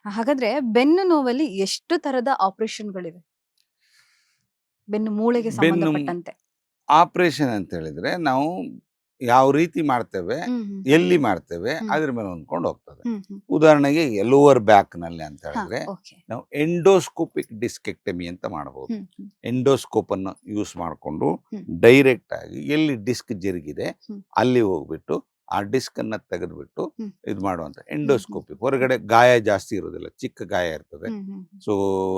ಹಾಗಾದ್ರೆ ಬೆನ್ನು ನೋವಲ್ಲಿ ಎಷ್ಟು ತರದ ಆಪರೇಷನ್ಗಳಿವೆ? ಬೆನ್ನು ಮೂಳೆಗೆ ಬೆನ್ನು ಸಂಬಂಧಪಟ್ಟಂತೆ. ಆಪರೇಷನ್ ಅಂತ ಹೇಳಿದ್ರೆ ನಾವು ಯಾವ ರೀತಿ ಮಾಡ್ತೇವೆ, ಹ್ಮ್, ಹ್ಮ್, ಎಲ್ಲಿ ಮಾಡ್ತೇವೆ ಹ್ಮ್, ಅದ್ರ ಮೇಲೆ ಹೊಂದ್ಕೊಂಡು ಹೋಗ್ತದೆ. ಹ್ಮ್, ಹ್ಮ್. ಉದಾಹರಣೆಗೆ ಲೋವರ್ ಬ್ಯಾಕ್ ನಲ್ಲಿ ಅಂತ ಹಾ, ಹೇಳಿದ್ರೆ ಓಕೆ. ನಾವು ಎಂಡೋಸ್ಕೋಪಿಕ್ ಡಿಸ್ಕೆಕ್ಟಮಿ ಅಂತ ಮಾಡಬಹುದು. ಹ್ಮ್, ಹ್ಮ್, ಎಂಡೋಸ್ಕೋಪ್ ಅನ್ನು ಯೂಸ್ ಮಾಡಿಕೊಂಡು ಹ್ಮ್, ಡೈರೆಕ್ಟ್ ಆಗಿ ಎಲ್ಲಿ ಡಿಸ್ಕ್ ಜರುಗಿದೆ ಹ್ಮ್, ಅಲ್ಲಿ ಹೋಗ್ಬಿಟ್ಟು ಆ ಡಿಸ್ಕ್ ಅನ್ನ ತೆಗೆದ್ಬಿಟ್ಟು ಹ್ಮ್, ಇದು ಮಾಡುವಂತ ಹ್ಮ್, ಹ್ಮ್, ಎಂಡೋಸ್ಕೋಪಿ. ಹೊರಗಡೆ ಗಾಯ ಜಾಸ್ತಿ ಇರೋದಿಲ್ಲ, ಚಿಕ್ಕ ಗಾಯ ಇರ್ತದೆ. ಹ್ಮ್, ಹ್ಮ್, ಸೊ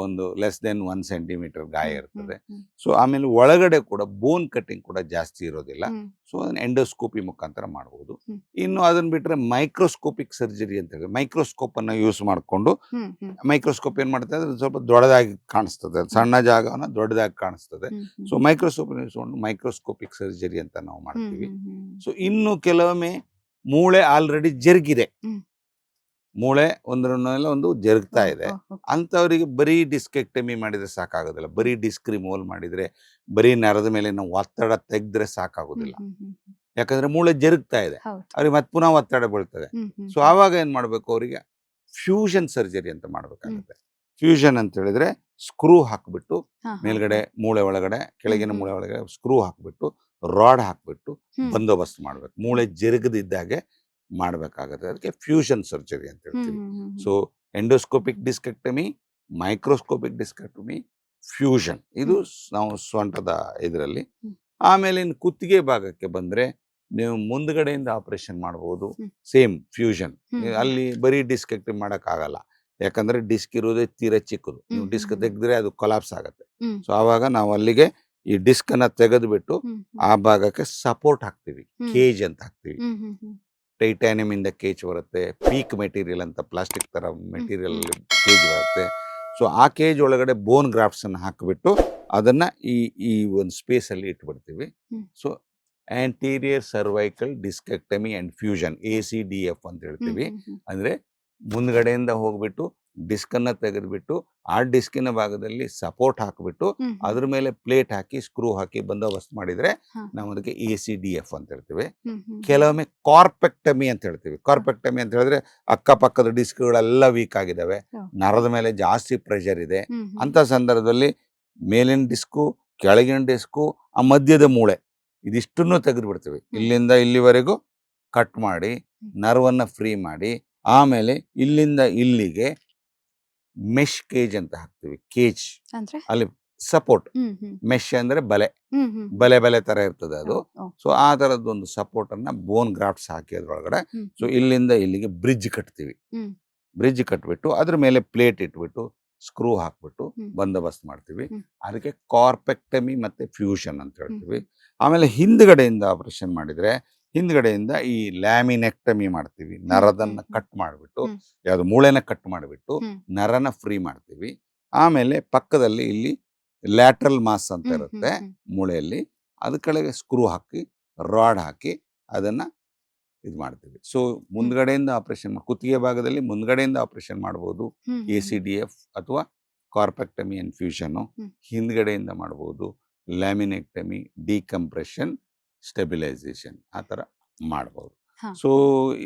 ಒಂದು ಲೆಸ್ ದೆನ್ 1 ಸೆಂಟಿಮೀಟರ್ ಗಾಯ ಹ್ಮ್, ಹ್ಮ್, ಇರ್ತದೆ. ಹ್ಮ್, ಸೊ ಆಮೇಲೆ ಒಳಗಡೆ ಕೂಡ ಬೋನ್ ಕಟ್ಟಿಂಗ್ ಕೂಡ ಜಾಸ್ತಿ ಇರೋದಿಲ್ಲ. ಹ್ಮ್, ಸೊ ಅದನ್ನ ಎಂಡೋಸ್ಕೋಪಿ ಮುಖಾಂತರ ಮಾಡಬಹುದು. ಹ್ಮ್, ಇನ್ನು ಅದನ್ನ ಬಿಟ್ರೆ ಮೈಕ್ರೋಸ್ಕೋಪಿಕ್ ಸರ್ಜರಿ ಅಂತ ಹೇಳಿ ಮೈಕ್ರೋಸ್ಕೋಪ್ ಅನ್ನ ಯೂಸ್ ಮಾಡಿಕೊಂಡು ಹ್ಮ್, ಹ್ಮ್, ಮೈಕ್ರೋಸ್ಕೋಪ್ ಏನ್ ಮಾಡುತ್ತೆ ಅಂದ್ರೆ ಸ್ವಲ್ಪ ದೊಡ್ಡದಾಗಿ ಕಾಣಿಸ್ತದೆ, ಸಣ್ಣ ಜಾಗವನ್ನ ದೊಡ್ಡದಾಗಿ ಕಾಣಿಸ್ತದೆ. ಹ್ಮ್, ಹ್ಮ್, ಸೊ ಮೈಕ್ರೋಸ್ಕೋಪ್ ಯೂಸ್ ಮಾಡಿ ಮೈಕ್ರೋಸ್ಕೋಪಿಕ್ ಸರ್ಜರಿ ಅಂತ ನಾವು ಹ್ಮ್, ಮಾಡ್ತೀವಿ. ಹ್ಮ್, ಹ್ಮ್, ಸೊ ಇನ್ನು ಕೆಲವೊಮ್ಮೆ ಮೂಳೆ ಆಲ್ರೆಡಿ ಜರುಗಿದೆ, ಹ್ಮ್. ಮೂಳೆ ಒಂದರ ಮೇಲೆ ಒಂದು ಜರುಗ್ತಾ ಓ, ಇದೆ, ಓ, ಓಕೆ. ಅಂಥವರಿಗೆ ಬರೀ ಡಿಸ್ಕೆಕ್ಟಮಿ ಮಾಡಿದ್ರೆ ಸಾಕಾಗೋದಿಲ್ಲ. ಬರೀ ಡಿಸ್ಕ್ ರಿಮೂವಲ್ ಮಾಡಿದ್ರೆ, ಬರೀ ನರದ ಮೇಲೆ ನಾವು ಒತ್ತಡ ತೆಗೆದ್ರೆ ಹ್ಮ್, ಸಾಕಾಗೋದಿಲ್ಲ. ಹ್ಮ್, ಹ್ಮ್, ಹ್ಮ್. ಯಾಕಂದ್ರೆ ಮೂಳೆ ಜರುಗ್ತಾ ಇದೆ, ಹೌದು. ಅವ್ರಿಗೆ ಮತ್ತೆ ಪುನಃ ಒತ್ತಡ ಬೀಳ್ತದೆ. ಹ್ಮ್, ಹ್ಮ್, ಸೊ ಆವಾಗ ಏನ್ ಮಾಡ್ಬೇಕು, ಅವರಿಗೆ ಫ್ಯೂಷನ್ ಸರ್ಜರಿ ಅಂತ ಮಾಡ್ಬೇಕಾಗುತ್ತೆ. ಫ್ಯೂಷನ್ ಅಂತ ಹೇಳಿದ್ರೆ ಸ್ಕ್ರೂ ಹಾಕ್ಬಿಟ್ಟು ಹಾ, ಹಾ, ಮೇಲ್ಗಡೆ ಮೂಳೆ ಒಳಗಡೆ, ಕೆಳಗಿನ ಹ್ಮ್, ಮೂಳೆ ಒಳಗಡೆ ಸ್ಕ್ರೂ ಹಾಕ್ಬಿಟ್ಟು ರಾಡ್ ಹಾಕ್ಬಿಟ್ಟು ಹ್ಮ್, ಬಂದೋಬಸ್ತ್ ಮಾಡ್ಬೇಕು. ಮೂಳೆ ಜರುಗದಿದ್ದಾಗೆ ಮಾಡ್ಬೇಕಾಗತ್ತೆ. ಅದಕ್ಕೆ ಫ್ಯೂಷನ್ ಸರ್ಜರಿ ಅಂತ ಹ್ಮ್, ಹೇಳ್ತೀವಿ. ಹ್ಮ್, ಹ್ಮ್, ಹ್ಮ್. ಸೊ ಎಂಡೋಸ್ಕೋಪಿಕ್ ಡಿಸ್ಕೆಕ್ಟಮಿ, ಮೈಕ್ರೋಸ್ಕೋಪಿಕ್ ಡಿಸ್ಕೆಕ್ಟಮಿ, ಫ್ಯೂಷನ್ ಇದು ನಾವು ಸೊಂಟದ ಇದರಲ್ಲಿ. ಹ್ಮ್. ಆಮೇಲೆ ಇನ್ನು ಕುತ್ತಿಗೆ ಭಾಗಕ್ಕೆ ಬಂದ್ರೆ ನೀವು ಮುಂದ್ಗಡೆಯಿಂದ ಆಪರೇಷನ್ ಮಾಡಬಹುದು. Hmm. Same fusion. Hmm, hmm. ಅಲ್ಲಿ ಬರೀ ಡಿಸ್ಕೆಕ್ಟಮಿ ಮಾಡಕ್ ಆಗಲ್ಲ, ಯಾಕಂದ್ರೆ ಡಿಸ್ಕ್ ಇರೋದೇ ತೀರಾ ಚಿಕ್ಕದು. ನೀವು ಹ್ಮ್, ಡಿಸ್ಕ್ ಹ್ಮ್, ತೆಗೆದ್ರೆ ಅದು ಕೊಲಾಪ್ಸ್ ಆಗುತ್ತೆ. ಹ್ಮ್, ಸೊ ಆವಾಗ ನಾವು ಅಲ್ಲಿಗೆ ಈ ಡಿಸ್ಕ್ ಅನ್ನ ತೆಗೆದ್ಬಿಟ್ಟು ಹ್ಮ್, ಆ ಭಾಗಕ್ಕೆ ಸಪೋರ್ಟ್ ಹಾಕ್ತಿವಿ, ಹ್ಮ್. ಕೇಜ್ ಅಂತ ಹಾಕ್ತಿವಿ. ಹ್ಮ್, ಹ್ಮ್, ಹ್ಮ್. ಟೈಟಾನಿಯಂ ಇಂದ ಕೇಜ್ ಬರುತ್ತೆ, ಪೀಕ್ ಮೆಟೀರಿಯಲ್ ಅಂತ ಪ್ಲಾಸ್ಟಿಕ್ ತರ ಮೆಟೀರಿಯಲ್ ಕೇಜ್ ಬರುತ್ತೆ. ಸೊ ಆ ಕೇಜ್ ಒಳಗಡೆ ಬೋನ್ ಗ್ರಾಫ್ಟ್ಸ್ ಅನ್ನು ಹಾಕಿಬಿಟ್ಟು ಅದನ್ನ ಈ ಈ ಒಂದು ಸ್ಪೇಸ್ ಅಲ್ಲಿ ಇಟ್ಬಿಡ್ತೀವಿ. Hmm. So anterior cervical discectomy and fusion, ACDF ಅಂತ ಹೇಳ್ತೀವಿ. ಹ್ಮ್, ಹ್ಮ್, ಅಂದ್ರೆ ಮುಂದ್ಗಡೆಯಿಂದ ಹೋಗ್ಬಿಟ್ಟು ಡಿಸ್ಕ್ ಅನ್ನ ತೆಗೆದ್ಬಿಟ್ಟು ಆ ಡಿಸ್ಕಿನ ಭಾಗದಲ್ಲಿ ಸಪೋರ್ಟ್ ಹಾಕಿಬಿಟ್ಟು ಹ್ಮ್, ಹ್ಮ್. ಅದ್ರ ಮೇಲೆ ಪ್ಲೇಟ್ ಹಾಕಿ ಸ್ಕ್ರೂ ಹಾಕಿ ಬಂದೋಬಸ್ತ್ ಮಾಡಿದ್ರೆ ಹಾ. ನಾವು ಅದಕ್ಕೆ ACDF ಅಂತ ಹೇಳ್ತೀವಿ. ಹ್ಮ್, ಹ್ಮ್, ಕೆಲವೊಮ್ಮೆ ಕಾರ್ಪೆಕ್ಟಮಿ ಅಂತ ಹೇಳ್ತೀವಿ. ಕಾರ್ಪೆಕ್ಟಮಿ ಅಂತ ಹೇಳಿದ್ರೆ ಅಕ್ಕಪಕ್ಕದ ಡಿಸ್ಕ್ಗಳೆಲ್ಲ ವೀಕ್ ಆಗಿದ್ದಾವೆ, ಹ್ಮ್. ನರದ ಮೇಲೆ ಜಾಸ್ತಿ ಪ್ರೆಷರ್ ಇದೆ. ಹ್ಮ್, ಹ್ಮ್. ಅಂತ ಸಂದರ್ಭದಲ್ಲಿ ಮೇಲಿನ ಡಿಸ್ಕು, ಕೆಳಗಿನ ಡಿಸ್ಕು, ಆ ಮಧ್ಯದ ಮೂಳೆ ಇದಿಷ್ಟನ್ನು ತೆಗೆದು ಬಿಡ್ತೀವಿ. ಇಲ್ಲಿಂದ ಇಲ್ಲಿವರೆಗೂ ಕಟ್ ಮಾಡಿ ನರ್ವನ್ನ ಫ್ರೀ ಮಾಡಿ ಆಮೇಲೆ ಇಲ್ಲಿಂದ ಇಲ್ಲಿಗೆ ಮೆಶ್ ಕೇಜ್ ಅಂತ ಹಾಕ್ತೀವಿ. ಕೇಜ್ ಅಂದ್ರೆ ಅಲ್ಲಿ ಸಪೋರ್ಟ್, ಹ್ಮ್, ಹ್ಮ್, ಮೆಶ್ ಅಂದ್ರೆ ಬಲೆ, ಹ್ಮ್, ಹ್ಮ್. ಬಲೆ ತರ ಇರ್ತದೆ ಅದು. ಓ, ಸೊ ಆ ತರದ್ದು ಒಂದು ಸಪೋರ್ಟ್ ಅನ್ನ ಬೋನ್ ಗ್ರಾಫ್ಟ್ಸ್ ಹಾಕಿ ಅದ್ರೊಳಗಡೆ ಹ್ಮ್, ಸೊ ಇಲ್ಲಿಂದ ಇಲ್ಲಿಗೆ ಬ್ರಿಡ್ಜ್ ಕಟ್ತೀವಿ. ಹ್ಮ್, ಬ್ರಿಡ್ಜ್ ಕಟ್ಬಿಟ್ಟು ಅದ್ರ ಮೇಲೆ ಪ್ಲೇಟ್ ಇಟ್ಬಿಟ್ಟು ಸ್ಕ್ರೂ ಹಾಕ್ಬಿಟ್ಟು ಹ್ಮ್. ಬಂದೋಬಸ್ತ್ ಮಾಡ್ತೀವಿ. ಹ್ಮ್. ಅದಕ್ಕೆ ಕಾರ್ಪೆಕ್ಟಮಿ ಮತ್ತೆ ಫ್ಯೂಷನ್ ಅಂತ ಹೇಳ್ತೀವಿ. ಆಮೇಲೆ ಹಿಂದ್ಗಡೆಯಿಂದ ಆಪರೇಷನ್ ಮಾಡಿದ್ರೆ ಹಿಂದ್ಗಡೆಯಿಂದ ಈ ಲ್ಯಾಮಿನೆಕ್ಟಮಿ ಮಾಡ್ತೀವಿ. ನರದನ್ನ ಹ್ಮ್. ಕಟ್ ಮಾಡಿಬಿಟ್ಟು, ಹ್ಮ್. ಯಾವ್ದು ಮೂಳೆನ ಕಟ್ ಮಾಡಿಬಿಟ್ಟು ಹ್ಮ್. ನರನ ಫ್ರೀ ಮಾಡ್ತೀವಿ. ಆಮೇಲೆ ಪಕ್ಕದಲ್ಲಿ ಇಲ್ಲಿ ಲ್ಯಾಟ್ರಲ್ ಮಾಸ್ ಅಂತ ಹ್ಮ್, ಇರುತ್ತೆ ಹ್ಮ್, ಮೂಳೆಯಲ್ಲಿ, ಅದ ಕೆಳಗೆ ಸ್ಕ್ರೂ ಹಾಕಿ ರಾಡ್ ಹಾಕಿ ಅದನ್ನ ಇದು ಮಾಡ್ತೀವಿ. ಸೊ ಮುಂದ್ಗಡೆಯಿಂದ ಆಪರೇಷನ್, ಕುತ್ತಿಗೆ ಭಾಗದಲ್ಲಿ ಮುಂದ್ಗಡೆಯಿಂದ ಆಪರೇಷನ್ ಮಾಡಬಹುದು ಹ್ಮ್, ಹ್ಮ್, ACDF ಅಥವಾ ಕಾರ್ಪೆಕ್ಟಮಿ ಅಂಡ್ ಫ್ಯೂಷನ್. ಹ್ಮ್. ಹಿಂದ್ಗಡೆಯಿಂದ ಮಾಡಬಹುದು ಲ್ಯಾಮಿನೆಕ್ಟಮಿ, ಡಿಕಂಪ್ರೆಷನ್, ಸ್ಟೆಬಿಲೈಸೇಷನ್, ಆ ಥರ ಮಾಡಬಹುದು. ಹಾ. ಸೊ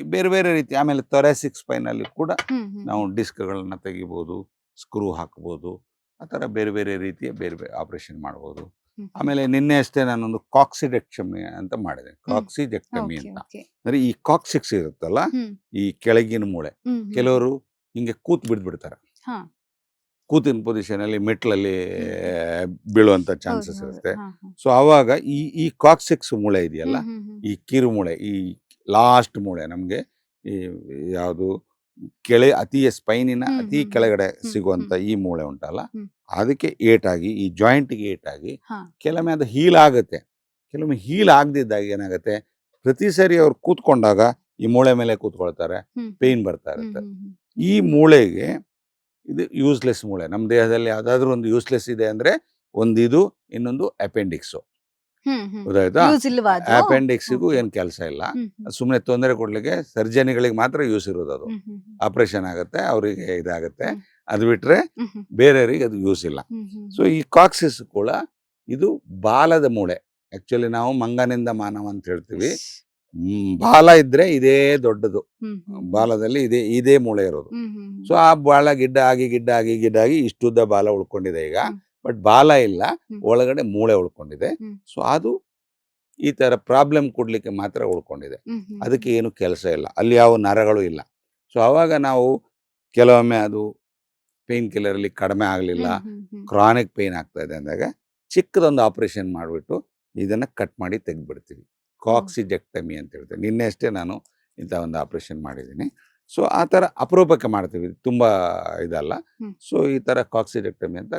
ಬೇರೆ ಬೇರೆ ರೀತಿ. ಆಮೇಲೆ ಥೊರಾಸಿಕ್ ಸ್ಪೈನ್ ಅಲ್ಲಿ ಕೂಡ ಹ್ಮ್, ಹ್ಮ್, ನಾವು ಡಿಸ್ಕ್ಗಳನ್ನ ತೆಗಿಬಹುದು, ಸ್ಕ್ರೂ ಹಾಕಬಹುದು, ಆ ಥರ ಬೇರೆ ಬೇರೆ ರೀತಿಯ ಬೇರೆ ಬೇರೆ ಆಪರೇಷನ್ ಮಾಡಬಹುದು. ಹ್ಮ್. ಆಮೇಲೆ ನಿನ್ನೆ ಅಷ್ಟೇ ನಾನೊಂದು ಕಾಕ್ಸಿಡೆಕ್ಟಮಿ ಅಂತ ಮಾಡಿದೆ. ಕಾಕ್ಸಿಡೆಕ್ಟಮಿ ಓಕೆ, ಅಂತ ಓಕೆ. ಅಂದ್ರೆ ಈ ಕಾಕ್ಸಿಕ್ಸ್ ಇರುತ್ತಲ್ಲ, ಹ್ಮ್, ಈ ಕೆಳಗಿನ ಮೂಳೆ, ಹ್ಮ್, ಹ್ಮ್. ಕೆಲವರು ಹಿಂಗೆ ಕೂತ್ ಬಿಡ್ತಾರೆ. ಹಾ. ಕೂತಿನ ಪೊಸಿಷನ್ ಅಲ್ಲಿ ಮೆಟ್ಲಲ್ಲಿ ಬೀಳುವಂತ ಚಾನ್ಸಸ್ ಹೌದು, ಇರುತ್ತೆ. ಹಾ, ಹಾ. ಸೊ ಆವಾಗ ಈ ಕಾಕ್ಸಿಕ್ಸ್ ಮೂಳೆ ಇದೆಯಲ್ಲ, ಹ್ಮ್, ಹ್ಮ್, ಹ್ಮ್. ಈ ಕಿರು ಮೂಳೆ, ಈ ಲಾಸ್ಟ್ ಮೂಳೆ ನಮ್ಗೆ ಈ ಯಾವುದು ಅತಿಯ ಸ್ಪೈನಿನ ಹ್ಮ್, ಅತಿ ಹ್ಮ್, ಕೆಳಗಡೆ ಹ್ಮ್, ಸಿಗುವಂತ ಈ ಮೂಳೆ ಉಂಟಲ್ಲ, ಹ್ಮ್. ಅದಕ್ಕೆ ಏಟಾಗಿ, ಈ ಜಾಯಿಂಟ್ಗೆ ಏಟಾಗಿ ಹಾ. ಕೆಲವೊಮ್ಮೆ ಅದು ಹೀಲ್ ಆಗುತ್ತೆ. ಕೆಲವೊಮ್ಮೆ ಹೀಲ್ ಆಗದಿದ್ದಾಗ ಏನಾಗುತ್ತೆ, ಪ್ರತಿ ಸರಿ ಅವ್ರು ಕೂತ್ಕೊಂಡಾಗ ಈ ಮೂಳೆ ಮೇಲೆ ಕೂತ್ಕೊಳ್ತಾರೆ, ಹ್ಮ್, ಪೇನ್ ಬರ್ತಾ ಹ್ಮ್, ಇರುತ್ತೆ. ಹ್ಮ್, ಹ್ಮ್. ಈ ಮೂಳೆಗೆ ಇದು ಯೂಸ್ಲೆಸ್ ಮೂಳೆ. ನಮ್ಮ ದೇಹದಲ್ಲಿ ಯಾವ್ದಾದ್ರು ಒಂದು ಯೂಸ್ಲೆಸ್ ಇದೆ ಅಂದ್ರೆ ಒಂದು ಇದು, ಇನ್ನೊಂದು ಅಪೆಂಡಿಕ್ಸು. ಹ್ಮ್, ಹ್ಮ್. ಗೊತ್ತಾಯ್ತಾ? ಯೂಸ್ ಇಲ್ವಾ ಅದು? ಅಪೆಂಡಿಕ್ಸಿಗೂ ಓಕೆ. ಏನ್ ಕೆಲಸ ಇಲ್ಲ, ಹ್ಮ್, ಹ್ಮ್, ಸುಮ್ಮನೆ ತೊಂದರೆ ಕೊಡ್ಲಿಕ್ಕೆ ಸರ್ಜನಿಗಳಿಗೆ ಮಾತ್ರ ಯೂಸ್ ಇರೋದು. ಅದು ಹ್ಮ್, ಹ್ಮ್, ಹ್ಮ್. ಆಪರೇಷನ್ ಆಗುತ್ತೆ, ಅವರಿಗೆ ಇದಾಗುತ್ತೆ. ಹ್ಮ್. ಅದು ಬಿಟ್ರೆ ಹ್ಮ್, ಹ್ಮ್, ಬೇರೆಯವರಿಗೆ ಅದು ಯೂಸ್ ಇಲ್ಲ. ಹ್ಮ್, ಹ್ಮ್. ಸೊ ಈ ಕಾಕ್ಸಿಸ್ ಕೂಡ ಇದು ಬಾಲದ ಮೂಳೆ. ಆಕ್ಚುಲಿ ನಾವು ಮಂಗನಿಂದ ಮಾನವ ಅಂತ ಹೇಳ್ತೀವಿ. ಬಾಲ ಇದ್ರೆ ಇದೇ ದೊಡ್ಡದು, ಹ್ಮ್ ಹ್ಮ್ ಬಾಲದಲ್ಲಿ ಇದೇ ಮೂಳೆ ಇರೋದು. ಹ್ಮ್ ಹ್ಮ್ ಸೊ ಆ ಬಾಲ ಗಿಡ್ಡ ಆಗಿ ಇಷ್ಟುದ್ದ ಬಾಲ ಉಳ್ಕೊಂಡಿದೆ ಈಗ. ಹ್ಮ್. ಬಟ್ ಬಾಲ ಇಲ್ಲ, ಹ್ಮ್. ಒಳಗಡೆ ಮೂಳೆ ಉಳ್ಕೊಂಡಿದೆ. ಹ್ಮ್. ಸೊ ಅದು ಈ ತರ ಪ್ರಾಬ್ಲಮ್ ಕೊಡ್ಲಿಕ್ಕೆ ಮಾತ್ರ ಉಳ್ಕೊಂಡಿದೆ. ಹ್ಮ್ ಹ್ಮ್ ಅದಕ್ಕೆ ಏನು ಕೆಲಸ ಇಲ್ಲ, ಅಲ್ಲಿ ಯಾವ ನರಗಳು ಇಲ್ಲ. ಸೊ ಅವಾಗ ನಾವು ಕೆಲವೊಮ್ಮೆ ಅದು ಪೇನ್ ಕಿಲ್ಲರಲ್ಲಿ ಕಡಿಮೆ ಆಗಲಿಲ್ಲ, ಹ್ಮ್ ಹ್ಮ್ ಹ್ಮ್ ಕ್ರಾನಿಕ್ ಪೇನ್ ಆಗ್ತಾ ಇದೆ ಅಂದಾಗ ಚಿಕ್ಕದೊಂದು ಆಪರೇಷನ್ ಮಾಡಿಬಿಟ್ಟು ಇದನ್ನ ಕಟ್ ಮಾಡಿ ತೆಗೆದ್ಬಿಡ್ತೀವಿ. ಕಾಕ್ಸಿಜೆಕ್ಟಮಿ ಅಂತ ಹೇಳ್ತೇವೆ. ನಿನ್ನೆ ಅಷ್ಟೇ ನಾನು ಇಂಥ ಒಂದು ಆಪರೇಷನ್ ಮಾಡಿದ್ದೀನಿ. ಸೊ ಆ ಥರ ಅಪರೂಪಕ್ಕೆ ಮಾಡ್ತೀವಿ, ತುಂಬ ಇದಲ್ಲ. ಹ್ಮ್. ಸೊ ಈ ಥರ ಕಾಕ್ಸಿಜೆಕ್ಟಮಿ ಅಂತ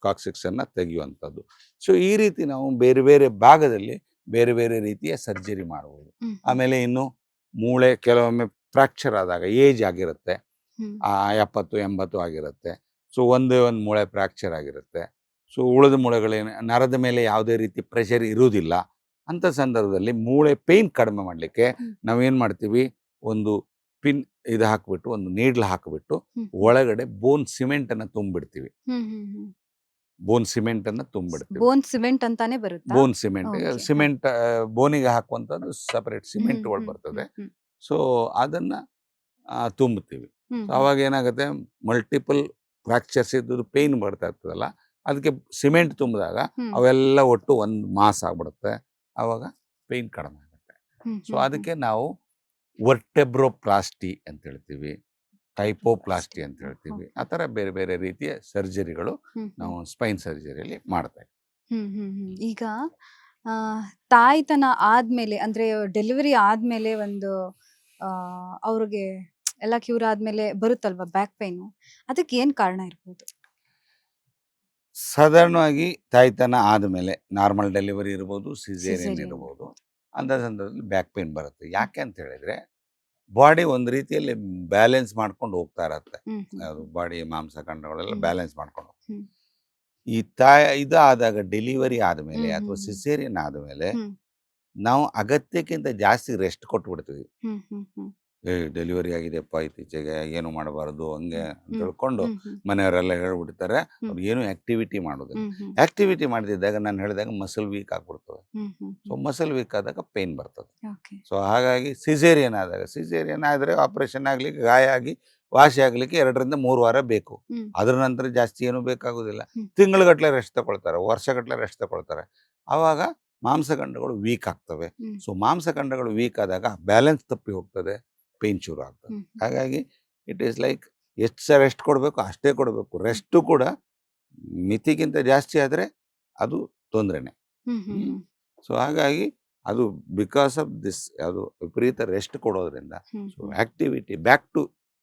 ಕಾಕ್ಸಿಕ್ಸನ್ನು ತೆಗೆಯುವಂಥದ್ದು. ಸೊ ಈ ರೀತಿ ನಾವು ಬೇರೆ ಬೇರೆ ಭಾಗದಲ್ಲಿ ಬೇರೆ ಬೇರೆ ರೀತಿಯ ಸರ್ಜರಿ ಮಾಡ್ಬೋದು. ಹ್ಮ್ ಆಮೇಲೆ ಇನ್ನು ಮೂಳೆ ಕೆಲವೊಮ್ಮೆ ಫ್ರ್ಯಾಕ್ಚರ್ ಆದಾಗ ಏಜ್ ಆಗಿರುತ್ತೆ, ಹ್ಮ್ 70-80 ಆಗಿರುತ್ತೆ. ಸೊ ಒಂದೇ ಒಂದು ಮೂಳೆ ಫ್ರ್ಯಾಕ್ಚರ್ ಆಗಿರುತ್ತೆ. ಸೊ ಉಳಿದ ಮೂಳೆಗಳೇನು ನರದ ಮೇಲೆ ಯಾವುದೇ ರೀತಿ ಪ್ರೆಷರ್ ಇರುವುದಿಲ್ಲ. ಅಂಥ ಸಂದರ್ಭದಲ್ಲಿ ಮೂಳೆ ಪೇಯ್ನ್ ಕಡಿಮೆ ಮಾಡಲಿಕ್ಕೆ ಹ್ಮ್. ನಾವೇನು ಮಾಡ್ತೀವಿ, ಒಂದು ಪಿನ್ ಇದು ಹಾಕಿಬಿಟ್ಟು, ಒಂದು ನೀಡ್ಲ್ ಹಾಕಿಬಿಟ್ಟು ಹ್ಮ್. ಒಳಗಡೆ ಬೋನ್ ಸಿಮೆಂಟನ್ನು ತುಂಬಿಡ್ತೀವಿ. ಹ್ಮ್ ಹ್ಮ್ ಹ್ಮ್ ಬೋನ್ ಸಿಮೆಂಟನ್ನು ತುಂಬಿಡ್ತೀವಿ. ಬೋನ್ ಸಿಮೆಂಟ್ ಅಂತಾನೆ ಬರುತ್ತಾ? ಬೋನ್ ಸಿಮೆಂಟ್, Okay. ಸಿಮೆಂಟ್ ಬೋನಿಗೆ ಹಾಕುವಂಥದ್ದು ಸಪರೇಟ್ ಸಿಮೆಂಟ್ಗಳು ಬರ್ತದೆ. ಹ್ಮ್ ಸೊ ಅದನ್ನ ತುಂಬುತ್ತೀವಿ. ಹ್ಮ್ ಸೊ ಅವಾಗ ಏನಾಗುತ್ತೆ, ಮಲ್ಟಿಪಲ್ ಫ್ರ್ಯಾಕ್ಚರ್ಸ್ ಇದ್ದು ಪೇಯ್ನ್ ಬರ್ತಾ ಇರ್ತದಲ್ಲ, ಅದಕ್ಕೆ ಸಿಮೆಂಟ್ ತುಂಬಿದಾಗ ಹ್ಮ್ ಅವೆಲ್ಲ ಒಟ್ಟು ಒಂದು ಮಾಸ್ ಆಗ್ಬಿಡುತ್ತೆ. ಆವಾಗ ಪೇಯ್ನ್ ಕಡಿಮೆ ಆಗುತ್ತೆ. ಹ್ಮ್ ಸೊ ಹ್ಮ್ ಅದಕ್ಕೆ ನಾವು ವರ್ಟೆಬ್ರೋಪ್ಲಾಸ್ಟಿ ಅಂತ ಹೇಳ್ತೀವಿ, ಟೈಪೋಪ್ಲಾಸ್ಟಿ ಅಂತ ಹೇಳ್ತೀವಿ. ಆ ಥರ ಬೇರೆ ಬೇರೆ ರೀತಿಯ ಸರ್ಜರಿಗಳು ಹ್ಮ್ ನಾವು ಸ್ಪೈನ್ ಸರ್ಜರಿಯಲ್ಲಿ ಮಾಡ್ತಾ ಇದ್ದೀವಿ. ಈಗ ಆ, ತಾಯ್ತನ ಆದ್ಮೇಲೆ ಅಂದ್ರೆ ಡೆಲಿವರಿ ಆದ್ಮೇಲೆ ಒಂದು ಅವ್ರಿಗೆ ಎಲ್ಲ ಕ್ಯೂರ್ ಆದ್ಮೇಲೆ ಬರುತ್ತಲ್ವಾ ಬ್ಯಾಕ್ ಪೈನು, ಅದಕ್ಕೆ ಏನ್ ಕಾರಣ ಇರ್ಬೋದು? ಸಾಧಾರಣವಾಗಿ ತಾಯ್ತನ ಆದಮೇಲೆ ನಾರ್ಮಲ್ ಡೆಲಿವರಿ ಇರ್ಬೋದು, ಸಿಸೇರಿಯನ್ Cesarean. ಇರ್ಬೋದು, ಅಂಥ ಸಂದರ್ಭದಲ್ಲಿ ಬ್ಯಾಕ್ ಪೇನ್ ಬರುತ್ತೆ. ಯಾಕೆ ಅಂತ ಹೇಳಿದ್ರೆ ಬಾಡಿ ಒಂದು ರೀತಿಯಲ್ಲಿ ಬ್ಯಾಲೆನ್ಸ್ ಮಾಡ್ಕೊಂಡು ಹೋಗ್ತಾ ಇರತ್ತೆ. ಹ್ಮ್ ಹ್ಮ್ ಅದು ಬಾಡಿ ಮಾಂಸಖಂಡಗಳೆಲ್ಲ ಹ್ಮ್. ಬ್ಯಾಲೆನ್ಸ್ ಮಾಡ್ಕೊಂಡು ಹ್ಮ್. ಈ ಇದು ಆದಾಗ ಡೆಲಿವರಿ ಆದಮೇಲೆ ಹ್ಮ್ ಅಥವಾ ಹ್ಮ್ ಸಿಸೇರಿಯನ್ ಆದಮೇಲೆ ಹ್ಮ್ ನಾವು ಅಗತ್ಯಕ್ಕಿಂತ ಜಾಸ್ತಿ ರೆಸ್ಟ್ ಕೊಟ್ಬಿಡ್ತೀವಿ. ಹ್ಮ್ ಹ್ಮ್ ಹ್ಮ್ ಡೆಲಿವರಿ ಆಗಿದೆಪ್ಪ ಇತ್ತೀಚೆಗೆ, ಏನು ಮಾಡಬಾರ್ದು ಹಂಗೆ ಅಂತ ಹ್ಮ್ ಹೇಳ್ಕೊಂಡು ಹ್ಮ್ ಹ್ಮ್ ಮನೆಯವರೆಲ್ಲ ಹೇಳ್ಬಿಡ್ತಾರೆ. ಹ್ಮ್. ಅವ್ರು ಏನು ಆಕ್ಟಿವಿಟಿ ಮಾಡೋದಿಲ್ಲ. ಹ್ಮ್ ಹ್ಮ್ ಆಕ್ಟಿವಿಟಿ ಮಾಡದಿದ್ದಾಗ ನಾನು ಹೇಳಿದಾಗ ಮಸಲ್ ವೀಕ್ ಆಗ್ಬಿಡ್ತವೆ. ಹ್ಮ್ ಹ್ಮ್ ಸೊ ಮಸಲ್ ವೀಕ್ ಆದಾಗ ಪೇನ್ ಬರ್ತದೆ. ಓಕೆ. ಸೊ ಹಾಗಾಗಿ ಸಿಸೇರಿಯನ್ ಆದರೆ ಆಪರೇಷನ್ ಆಗಲಿಕ್ಕೆ, ಗಾಯ ಆಗಿ ವಾಸಿ ಆಗಲಿಕ್ಕೆ 2-3 ವಾರ ಬೇಕು. ಹ್ಮ್ ಅದ್ರ ನಂತರ ಜಾಸ್ತಿ ಏನೂ ಬೇಕಾಗೋದಿಲ್ಲ. ಹ್ಮ್. ತಿಂಗಳುಗಟ್ಟಲೆ ರೆಸ್ಟ್ ತಗೊಳ್ತಾರೆ, ವರ್ಷಗಟ್ಟಲೆ ರೆಸ್ಟ್ ತಗೊಳ್ತಾರೆ. ಆವಾಗ ಮಾಂಸಖಂಡಗಳು ವೀಕ್ ಆಗ್ತವೆ. ಹ್ಮ್ ಸೊ ಮಾಂಸಖಂಡಗಳು ವೀಕ್ ಆದಾಗ ಬ್ಯಾಲೆನ್ಸ್ ತಪ್ಪಿ ಹೋಗ್ತದೆ, ಪೇನ್ ಶುರು ಆಗ್ತದೆ. ಹ್ಮ್ ಹಾಗಾಗಿ ಇಟ್ ಈಸ್ ಲೈಕ್ ಎಷ್ಟು ರೆಸ್ಟ್ ಕೊಡಬೇಕು ಅಷ್ಟೇ ಕೊಡಬೇಕು. ರೆಸ್ಟು ಕೂಡ ಮಿತಿಗಿಂತ ಜಾಸ್ತಿ ಆದರೆ ಅದು ತೊಂದರೆನೆ. ಹ್ಮ್ ಹ್ಮ್ ಹ್ಮ್ ಸೊ ಹಾಗಾಗಿ ಅದು ಬಿಕಾಸ್ ಆಫ್ ದಿಸ್, ಅದು ವಿಪರೀತ ರೆಸ್ಟ್ ಕೊಡೋದ್ರಿಂದ hmm so hmm activity back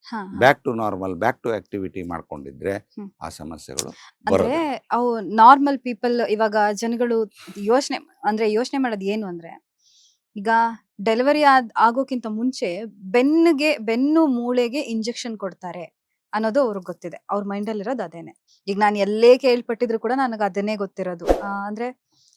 ಹಾ to normal, back to activity ಮಾಡ್ಕೊಂಡಿದ್ರೆ ಹ್ಮ್. ಆ ಸಮಸ್ಯೆಗಳು ಅಂದ್ರೆ ಬರೋದಿಲ್ಲ. ಅವು ನಾರ್ಮಲ್ ಪೀಪಲ್ ಇವಾಗ ಜನಗಳು ಯೋಚನೆ ಮಾಡೋದು ಏನು ಅಂದ್ರೆ, ಈಗ ಡೆಲಿವರಿ ಆಗೋಕ್ಕಿಂತ ಮುಂಚೆ ಬೆನ್ನು ಮೂಳೆಗೆ ಇಂಜೆಕ್ಷನ್ ಕೊಡ್ತಾರೆ ಅನ್ನೋದು ಅವ್ರಿಗೆ ಗೊತ್ತಿದೆ. ಅವ್ರ ಮೈಂಡ್ ಅಲ್ಲಿ ಇರೋದು ಅದೇನೆ. ಈಗ ನಾನು ಎಲ್ಲೇ ಕೇಳ್ಪಟ್ಟಿದ್ರು ಕೂಡ ನನಗೆ ಅದನ್ನೇ ಗೊತ್ತಿರೋದು. ಅಂದ್ರೆ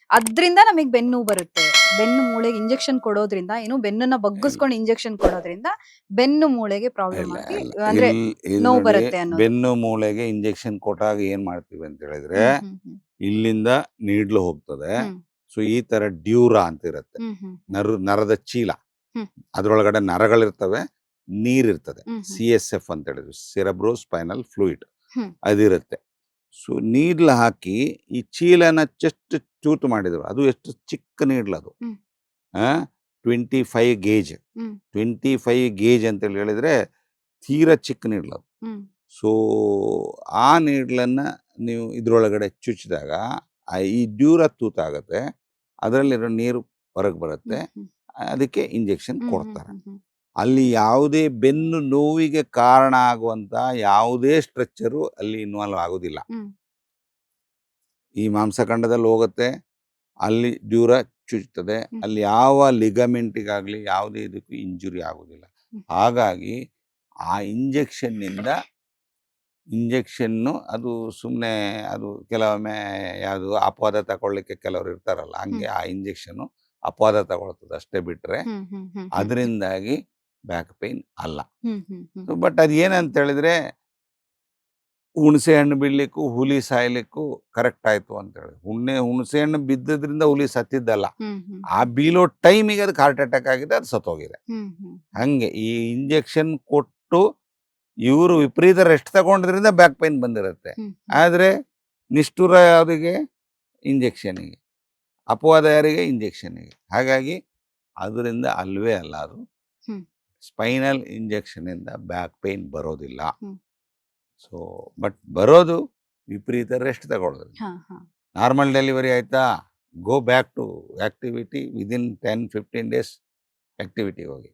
ಅದ್ರಿಂದ ನಮಗೆ ಬೆನ್ನು ಬರುತ್ತೆ, ಬೆನ್ನು ಮೂಳೆಗೆ ಇಂಜೆಕ್ಷನ್ ಕೊಡೋದ್ರಿಂದ, ಏನು ಬೆನ್ನನ್ನ ಬಗ್ಗಿಸ್ಕೊಂಡು ಇಂಜೆಕ್ಷನ್ ಕೊಡೋದ್ರಿಂದ ಬೆನ್ನು ಮೂಳೆಗೆ ಪ್ರಾಬ್ಲಮ್ ಇಲ್ಲ ಆಗಿ ಇಲ್ಲ ಅಂದ್ರೆ ಇಲ್ಲಿ ನೋವು ನೋಡಿ, ಬರುತ್ತೆ ಅನ್ನೋದು. ಬೆನ್ನು ಮೂಳೆಗೆ ಇಂಜೆಕ್ಷನ್ ಕೊಟ್ಟಾಗ ಏನ್ ಮಾಡ್ತೀವಿ ಅಂತ ಹೇಳಿದ್ರೆ, ಹ್ಮ್ ಹ್ಮ್ ಇಲ್ಲಿಂದ ನೀಡ್ಲು ಹೋಗ್ತದೆ. ಹ್ಮ್ ಸೊ ಈ ತರ ಡ್ಯೂರಾ ಅಂತ ಇರುತ್ತೆ, ಹ್ಮ್ ಹ್ಮ್ ನರದ ಚೀಲ. ಹ್ಮ್. ಅದ್ರೊಳಗಡೆ ನರಗಳಿರ್ತವೆ, ನೀರಿರ್ತದೆ. ಹ್ಮ್ ಹ್ಮ್ CSF ಅಂತ ಹೇಳಿದ್ವಿ, ಸೆರೆಬ್ರೋ ಸ್ಪೈನಲ್ ಫ್ಲೂಯಿಡ್, ಹ್ಮ್. ಅದಿರುತ್ತೆ. ಸೊ ನೀಡ್ಲು ಹಾಕಿ ಈ ಚೀಲನ ಜಸ್ಟ್ ಚೂತು ಮಾಡಿದ್ರು. ಅದು ಎಷ್ಟು ಚಿಕ್ಕ ನೀಡ್ಲು ಅದು, ಹ್ಮ್. 25 ಗೇಜ್. ಹ್ಮ್ 25 ಗೇಜ್ ಅಂತೇಳಿ ಹೇಳಿದ್ರೆ ತೀರಾ ಚಿಕ್ಕ ನೀಡ್ಲು ಅದು. ಹ್ಮ್ ಸೊ ಆ ನೀಡ್ಲನ್ನ ನೀವು ಇದ್ರೊಳಗಡೆ ಚುಚ್ಚಿದಾಗ ಈ ಡ್ಯೂರಾ ತೂತಾಗತ್ತೆ, ಅದರಲ್ಲಿರೋ ನೀರು ಹೊರಗೆ ಬರುತ್ತೆ. ಹ್ಮ್ ಅದಕ್ಕೆ ಇಂಜೆಕ್ಷನ್ ಹ್ಮ್ ಕೊಡ್ತಾರೆ. ಹ್ಮ್ ಹ್ಮ್ ಅಲ್ಲಿ ಯಾವುದೇ ಬೆನ್ನು ನೋವಿಗೆ ಕಾರಣ ಆಗುವಂತ ಯಾವುದೇ ಸ್ಟ್ರಕ್ಚರು ಅಲ್ಲಿ ಇನ್ವಾಲ್ವ್ ಆಗೋದಿಲ್ಲ. ಹ್ಮ್ ಈ ಮಾಂಸಖಂಡದಲ್ಲಿ ಹೋಗುತ್ತೆ, ಅಲ್ಲಿ ಡ್ಯೂರಾ ಚುಚ್ತದೆ. ಹ್ಮ್. ಅಲ್ಲಿ ಯಾವ ಲಿಗಮೆಂಟಿಗಾಗಲಿ ಯಾವುದೇ ಇದಕ್ಕೂ ಇಂಜುರಿ ಆಗೋದಿಲ್ಲ. ಹ್ಮ್. ಹಾಗಾಗಿ ಆ ಇಂಜೆಕ್ಷನ್ನು ಅದು ಸುಮ್ಮನೆ, ಅದು ಕೆಲವೊಮ್ಮೆ ಯಾವುದು ಅಪವಾದ ತಗೊಳ್ಳಿಕ್ಕೆ ಕೆಲವರು ಇರ್ತಾರಲ್ಲ, ಹಂಗೆ ಆ ಇಂಜೆಕ್ಷನ್ನು ಅಪವಾದ ತಗೊಳ್ತದೆ ಅಷ್ಟೇ ಬಿಟ್ಟರೆ ಹ್ಮ್ ಹ್ಮ್ ಹ್ಮ್ ಅದರಿಂದಾಗಿ ಬ್ಯಾಕ್ ಪೇನ್ ಅಲ್ಲ. ಹ್ಮ್ ಹ್ಮ್ ಹ್ಮ್ ಬಟ್ ಅದು ಏನಂತ ಹೇಳಿದ್ರೆ ಹುಣಸೆ ಹಣ್ಣು ಬೀಳ್ಲಿಕ್ಕೂ ಹುಲಿ ಸಾಯ್ಲಿಕ್ಕೂ ಕರೆಕ್ಟ್ ಆಯ್ತು ಅಂತ ಹೇಳಿ. ಹುಣಸೆ ಹಣ್ಣು ಬಿದ್ದದ್ರಿಂದ ಹುಲಿ ಸತ್ತಿದ್ದಲ್ಲ, ಆ ಬೀಳೋ ಟೈಮಿಗೆ ಅದಕ್ಕೆ ಹಾರ್ಟ್ ಅಟ್ಯಾಕ್ ಆಗಿದೆ, ಅದು ಸತ್ತೋಗಿದೆ. ಹಂಗೆ ಈ ಇಂಜೆಕ್ಷನ್ ಕೊಟ್ಟು ಇವರು ವಿಪರೀತ ರೆಸ್ಟ್ ತಗೊಂಡ್ರಿಂದ ಬ್ಯಾಕ್ ಪೈನ್ ಬಂದಿರುತ್ತೆ. ಆದ್ರೆ ನಿಷ್ಠುರ ಯಾವ್ದಿಗೆ? ಇಂಜೆಕ್ಷನ್ಗೆ. ಅಪವಾದ ಯಾರಿಗೆ? ಇಂಜೆಕ್ಷನ್ಗೆ. ಹಾಗಾಗಿ ಅದರಿಂದ ಅಲ್ವೇ ಅಲ್ಲ, ಅದು ಸ್ಪೈನಲ್ ಇಂಜೆಕ್ಷನ್ ಇಂದ ಬ್ಯಾಕ್ ಪೈನ್ ಬರೋದಿಲ್ಲ. ಸೊ ಬಟ್ ಬರೋದು ವಿಪರೀತ ರೆಸ್ಟ್ ತಗೊಳ್ಳೋದ್ರಿಂದ. ನಾರ್ಮಲ್ ಡೆಲಿವರಿ ಆಯ್ತಾ, go back to activity, within 10-15 days activity ಹೋಗಿ.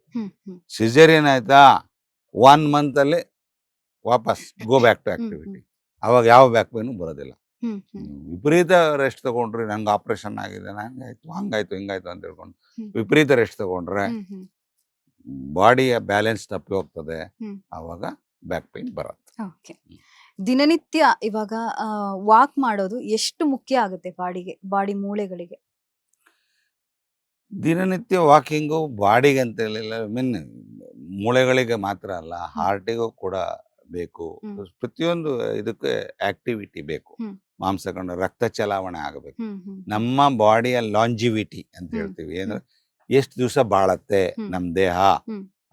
ಸಿಸೇರಿಯನ್ ಆಯ್ತಾ, 1 month ಅಲ್ಲಿ ವಾಪಸ್ ಗೋ ಬ್ಯಾಕ್ ಟು ಆಕ್ಟಿವಿಟಿ. ಅವಾಗ ಯಾವ ಬ್ಯಾಕ್ ಪೈನು ಬರೋದಿಲ್ಲ. ವಿಪರೀತ ರೆಸ್ಟ್ ತಗೊಂಡ್ರೆ ನಂಗೆ ಆಪರೇಷನ್ ಆಗಿದೆ, ನಂಗಾಯ್ತು, ಹಂಗಾಯ್ತು, ಹಿಂಗಾಯ್ತು ಅಂತ ಹೇಳ್ಕೊಂಡು ವಿಪರೀತ ರೆಸ್ಟ್ ತಗೊಂಡ್ರೆ ಬಾಡಿಯ ಬ್ಯಾಲೆನ್ಸ್ ತಪ್ಪಿ ಹೋಗ್ತದೆ, ಅವಾಗ ಬ್ಯಾಕ್ ಪೈನ್ ಬರುತ್ತೆ. ಓಕೆ. ದಿನನಿತ್ಯ ಇವಾಗ ವಾಕ್ ಮಾಡೋದು ಎಷ್ಟು ಮುಖ್ಯ ಆಗುತ್ತೆ ಬಾಡಿ ಮೂಳೆಗಳಿಗೆ? ದಿನನಿತ್ಯ ವಾಕಿಂಗು ಬಾಡಿಗೆ ಅಂತ ಹೇಳಿಲ್ಲ, ಮೂಳೆಗಳಿಗೆ ಮಾತ್ರ ಅಲ್ಲ, ಹಾರ್ಟಿಗೂ ಕೂಡ ಬೇಕು. ಪ್ರತಿಯೊಂದು ಇದಕ್ಕೆ ಆಕ್ಟಿವಿಟಿ ಬೇಕು. ಮಾಂಸಖಂಡ ರಕ್ತ ಚಲಾವಣೆ ಆಗಬೇಕು. ನಮ್ಮ ಬಾಡಿಯ ಲಾಂಜಿವಿಟಿ ಅಂತ ಹೇಳ್ತೀವಿ, ಏನು ಎಷ್ಟು ದಿವಸ ಬಾಳತ್ತೆ ನಮ್ಮ ದೇಹ,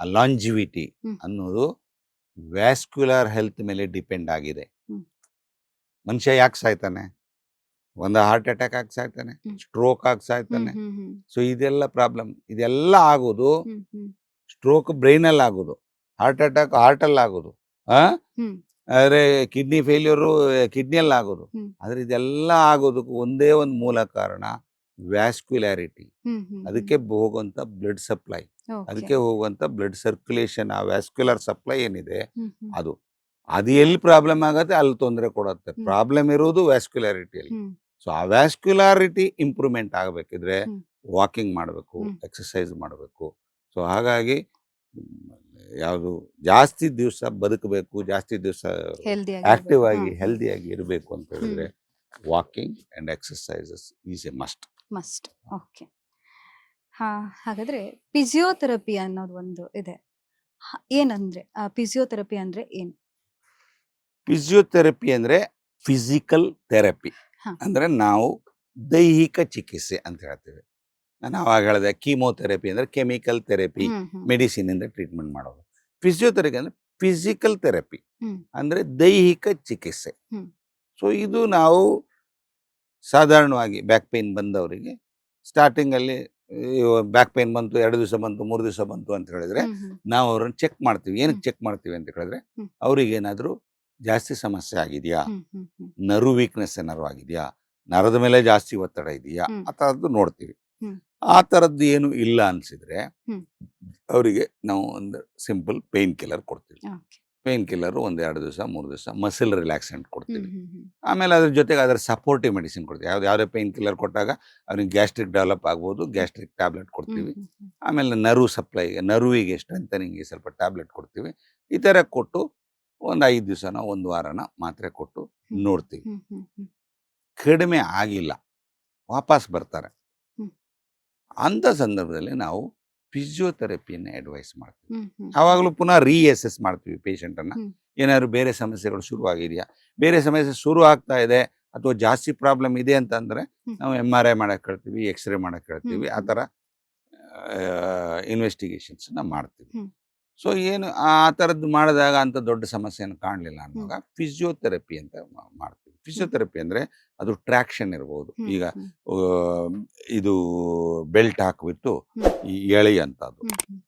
ಆ ಲಾಂಜಿವಿಟಿ ಅನ್ನೋದು ವ್ಯಾಸ್ಕ್ಯುಲರ್ ಹೆಲ್ತ್ ಮೇಲೆ ಡಿಪೆಂಡ್ ಆಗಿದೆ. ಮನುಷ್ಯ ಯಾಕೆ ಸಾಯ್ತಾನೆ? ಒಂದು ಹಾರ್ಟ್ ಅಟ್ಯಾಕ್ ಆಗಿ ಸಾಯ್ತಾನೆ, ಸ್ಟ್ರೋಕ್ ಆಗಿ ಸಾಯ್ತಾನೆ. ಸೊ ಇದೆಲ್ಲ ಪ್ರಾಬ್ಲಮ್. ಇದೆಲ್ಲ ಆಗೋದು ಸ್ಟ್ರೋಕ್ ಬ್ರೈನಲ್ಲಿ ಆಗೋದು, ಹಾರ್ಟ್ ಅಟ್ಯಾಕ್ ಹಾರ್ಟಲ್ಲಿ ಆಗೋದು, ಆದ್ರೆ ಕಿಡ್ನಿ ಫೇಲ್ಯೂರು ಕಿಡ್ನಿಯಲ್ಲಿ ಆಗೋದು. ಆದ್ರೆ ಇದೆಲ್ಲ ಆಗೋದಕ್ಕೂ ಒಂದೇ ಒಂದು ಮೂಲ ಕಾರಣ ವ್ಯಾಸ್ಕ್ಯುಲಾರಿಟಿ. ಅದಕ್ಕೆ ಹೋಗುವಂತ ಬ್ಲಡ್ ಸಪ್ಲೈ, ಅದಕ್ಕೆ ಹೋಗುವಂತ ಬ್ಲಡ್ ಸರ್ಕ್ಯುಲೇಷನ್, ಆ ವ್ಯಾಸ್ಕ್ಯುಲರ್ ಸಪ್ಲೈ ಏನಿದೆ ಅದು ಎಲ್ಲಿ ಪ್ರಾಬ್ಲಮ್ ಆಗತ್ತೆ ಅಲ್ಲಿ ತೊಂದರೆ ಕೊಡುತ್ತೆ. ಪ್ರಾಬ್ಲಮ್ ಇರೋದು ವ್ಯಾಸ್ಕ್ಯುಲಾರಿಟಿಯಲ್ಲಿ. ಸೊ ಆ ವ್ಯಾಸ್ಕ್ಯುಲಾರಿಟಿ ಇಂಪ್ರೂವ್ಮೆಂಟ್ ಆಗಬೇಕಿದ್ರೆ ವಾಕಿಂಗ್ ಮಾಡಬೇಕು, ಎಕ್ಸಸೈಸ್ ಮಾಡಬೇಕು. ಸೊ ಹಾಗಾಗಿ ಯಾವುದು ಜಾಸ್ತಿ ದಿವಸ ಬದುಕಬೇಕು, ಜಾಸ್ತಿ ದಿವಸ ಆಕ್ಟಿವ್ ಆಗಿ ಹೆಲ್ದಿಯಾಗಿ ಇರಬೇಕು ಅಂತ ಹೇಳಿದ್ರೆ walking and exercises is A must. Okay. ಹಾಗಾದ್ರೆ ಫಿಸಿಯೋಥೆರಪಿ ಅನ್ನೋದು ಒಂದು ಇದೆ, ಏನಂದ್ರೆ ಫಿಸಿಯೋಥೆರಪಿ ಅಂದ್ರೆ ಏನು? ಫಿಸಿಯೋಥೆರಪಿ ಅಂದ್ರೆ ಫಿಸಿಕಲ್ ಥೆರಪಿ ಅಂದ್ರೆ ನಾವು ದೈಹಿಕ ಚಿಕಿತ್ಸೆ ಅಂತ ಹೇಳ್ತೇವೆ. ನಾನು ಅವಾಗ ಹೇಳಿದೆ ಕೀಮೋಥೆರಪಿ ಅಂದ್ರೆ ಕೆಮಿಕಲ್ ಥೆರಪಿ, ಮೆಡಿಸಿನ್ ಇಂದ ಟ್ರೀಟ್ಮೆಂಟ್ ಮಾಡೋದು. ಫಿಸಿಯೋಥೆರಪಿ ಅಂದ್ರೆ ಫಿಸಿಕಲ್ ಥೆರಪಿ ಅಂದ್ರೆ ದೈಹಿಕ ಚಿಕಿತ್ಸೆ. ಸೊ ಇದು ನಾವು ಸಾಧಾರಣವಾಗಿ ಬ್ಯಾಕ್ ಪೇನ್ ಬಂದವರಿಗೆ ಸ್ಟಾರ್ಟಿಂಗ್ ಅಲ್ಲಿ ಬ್ಯಾಕ್ ಪೇನ್ ಬಂತು, 2 ದಿವಸ ಬಂತು, 3 ದಿವಸ ಬಂತು ಅಂತ ಹೇಳಿದ್ರೆ ನಾವು ಅವ್ರನ್ನ ಚೆಕ್ ಮಾಡ್ತೀವಿ. ಏನಕ್ಕೆ ಚೆಕ್ ಮಾಡ್ತೀವಿ ಅಂತ ಹೇಳಿದ್ರೆ ಅವ್ರಿಗೆ ಏನಾದ್ರು ಜಾಸ್ತಿ ಸಮಸ್ಯೆ ಆಗಿದೆಯಾ, ನರ್ವ್ ವೀಕ್ನೆಸ್ ಏನಾರು ಆಗಿದೆಯಾ, ನರದ ಮೇಲೆ ಜಾಸ್ತಿ ಒತ್ತಡ ಇದೆಯಾ, ಆ ಥರದ್ದು ನೋಡ್ತೀವಿ. ಆ ಥರದ್ದು ಏನು ಇಲ್ಲ ಅನ್ಸಿದ್ರೆ ಅವರಿಗೆ ನಾವು ಒಂದು ಸಿಂಪಲ್ ಪೇನ್ ಕಿಲ್ಲರ್ ಕೊಡ್ತೀವಿ. ಪೇನ್ ಕಿಲ್ಲರ್ 1-2 ದಿವಸ 3 ದಿವಸ ಮಸಿಲ್ ರಿಲ್ಯಾಕ್ಸೆಂಟ್ ಕೊಡ್ತೀವಿ. ಆಮೇಲೆ ಅದ್ರ ಜೊತೆಗೆ ಅದರ ಸಪೋರ್ಟಿವ್ ಮೆಡಿಸಿನ್ ಕೊಡ್ತೀವಿ. ಯಾವುದೇ ಪೇನ್ ಕಿಲ್ಲರ್ ಕೊಟ್ಟಾಗ ಅವ್ರಿಗೆ ಗ್ಯಾಸ್ಟ್ರಿಕ್ ಡೆವಲಪ್ ಆಗ್ಬೋದು, ಗ್ಯಾಸ್ಟ್ರಿಕ್ ಟ್ಯಾಬ್ಲೆಟ್ ಕೊಡ್ತೀವಿ. ಆಮೇಲೆ ನರ್ವ್ ಸಪ್ಲೈಗೆ, ನರ್ವಿಗೆ ಸ್ಟ್ರೆಂಥನಿಂಗ್ಗೆ ಸ್ವಲ್ಪ ಟ್ಯಾಬ್ಲೆಟ್ ಕೊಡ್ತೀವಿ. ಈ ಥರ ಕೊಟ್ಟು ಒಂದು 5 ದಿವಸನ 1 ವಾರನ ಮಾತ್ರೆ ಕೊಟ್ಟು ನೋಡ್ತೀವಿ. ಕಡಿಮೆ ಆಗಿಲ್ಲ, ವಾಪಸ್ ಬರ್ತಾರೆ. ಅಂಥ ಸಂದರ್ಭದಲ್ಲಿ ನಾವು ಫಿಸಿಯೋಥೆರಪಿಯನ್ನು ಅಡ್ವೈಸ್ ಮಾಡ್ತೀವಿ. ಯಾವಾಗಲೂ ಪುನಃ ರೀಅಸೆಸ್ ಮಾಡ್ತೀವಿ ಪೇಷಂಟನ್ನು. ಏನಾದ್ರು ಬೇರೆ ಸಮಸ್ಯೆಗಳು ಶುರುವಾಗಿದೆಯಾ, ಬೇರೆ ಸಮಸ್ಯೆ ಶುರು ಆಗ್ತಾ ಇದೆ ಅಥವಾ ಜಾಸ್ತಿ ಪ್ರಾಬ್ಲಮ್ ಇದೆ ಅಂತಂದರೆ ನಾವು MRI ಮಾಡಕ್ಕೆ ಹೇಳ್ತೀವಿ, ಎಕ್ಸ್ರೇ ಮಾಡಕ್ಕೆ ಹೇಳ್ತೀವಿ. ಆ ಥರ ಇನ್ವೆಸ್ಟಿಗೇಷನ್ಸನ್ನ ಮಾಡ್ತೀವಿ. ಸೊ ಏನು ಆ ಥರದ್ದು ಮಾಡಿದಾಗ ಅಂಥ ದೊಡ್ಡ ಸಮಸ್ಯೆಯನ್ನು ಕಾಣಲಿಲ್ಲ ಅನ್ನುವಾಗ ಫಿಸಿಯೋಥೆರಪಿ ಅಂತ ಮಾಡ್ತೀವಿ. ಫಿಸಿಯೋಥೆರಪಿ ಅಂದರೆ ಅದು ಟ್ರ್ಯಾಕ್ಷನ್ ಇರ್ಬೋದು. ಈಗ ಇದು ಬೆಲ್ಟ್ ಹಾಕಿಬಿಟ್ಟು ಈ ಎಳಿ ಅಂತದ್ದು.